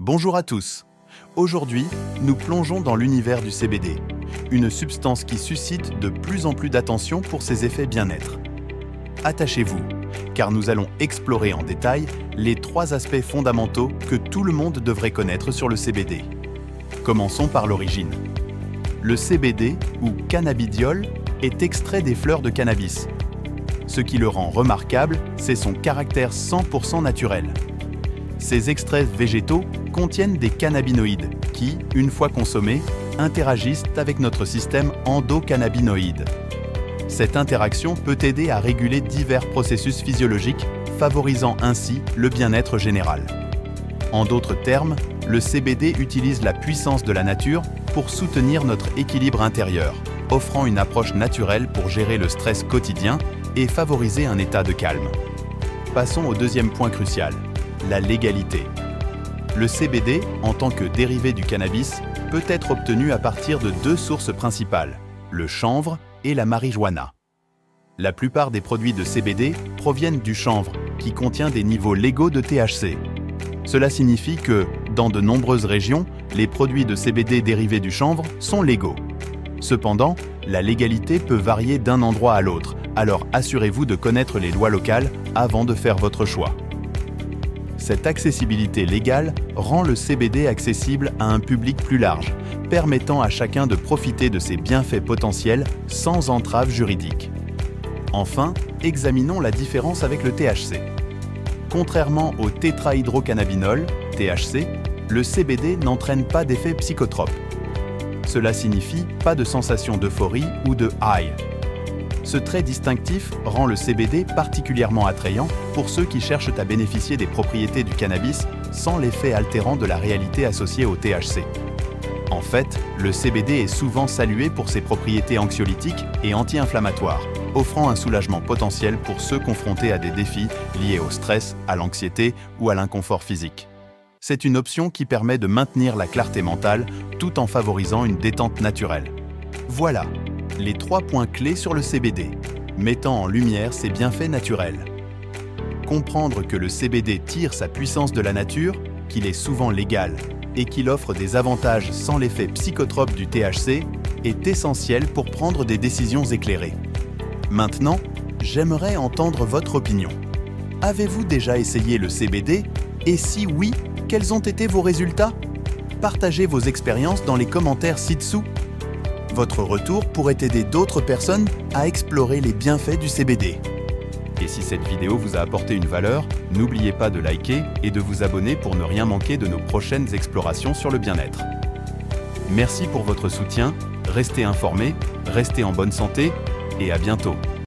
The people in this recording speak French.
Bonjour à tous. Aujourd'hui, nous plongeons dans l'univers du CBD, une substance qui suscite de plus en plus d'attention pour ses effets bien-être. Attachez-vous, car nous allons explorer en détail les 3 aspects fondamentaux que tout le monde devrait connaître sur le CBD. Commençons par l'origine. Le CBD, ou cannabidiol, est extrait des fleurs de cannabis. Ce qui le rend remarquable, c'est son caractère 100% naturel. Ces extraits végétaux contiennent des cannabinoïdes qui, une fois consommés, interagissent avec notre système endocannabinoïde. Cette interaction peut aider à réguler divers processus physiologiques, favorisant ainsi le bien-être général. En d'autres termes, le CBD utilise la puissance de la nature pour soutenir notre équilibre intérieur, offrant une approche naturelle pour gérer le stress quotidien et favoriser un état de calme. Passons au deuxième point crucial, la légalité. Le CBD, en tant que dérivé du cannabis, peut être obtenu à partir de 2 sources principales, le chanvre et la marijuana. La plupart des produits de CBD proviennent du chanvre, qui contient des niveaux légaux de THC. Cela signifie que, dans de nombreuses régions, les produits de CBD dérivés du chanvre sont légaux. Cependant, la légalité peut varier d'un endroit à l'autre, alors assurez-vous de connaître les lois locales avant de faire votre choix. Cette accessibilité légale rend le CBD accessible à un public plus large, permettant à chacun de profiter de ses bienfaits potentiels sans entrave juridique. Enfin, examinons la différence avec le THC. Contrairement au tétrahydrocannabinol, THC, le CBD n'entraîne pas d'effet psychotrope. Cela signifie pas de sensation d'euphorie ou de high. Ce trait distinctif rend le CBD particulièrement attrayant pour ceux qui cherchent à bénéficier des propriétés du cannabis sans l'effet altérant de la réalité associée au THC. En fait, le CBD est souvent salué pour ses propriétés anxiolytiques et anti-inflammatoires, offrant un soulagement potentiel pour ceux confrontés à des défis liés au stress, à l'anxiété ou à l'inconfort physique. C'est une option qui permet de maintenir la clarté mentale tout en favorisant une détente naturelle. Voilà les 3 points clés sur le CBD, mettant en lumière ses bienfaits naturels. Comprendre que le CBD tire sa puissance de la nature, qu'il est souvent légal et qu'il offre des avantages sans l'effet psychotrope du THC est essentiel pour prendre des décisions éclairées. Maintenant, j'aimerais entendre votre opinion. Avez-vous déjà essayé le CBD? Et si oui, quels ont été vos résultats? Partagez vos expériences dans les commentaires ci-dessous. Votre retour pourrait aider d'autres personnes à explorer les bienfaits du CBD. Et si cette vidéo vous a apporté une valeur, n'oubliez pas de liker et de vous abonner pour ne rien manquer de nos prochaines explorations sur le bien-être. Merci pour votre soutien, restez informés, restez en bonne santé et à bientôt.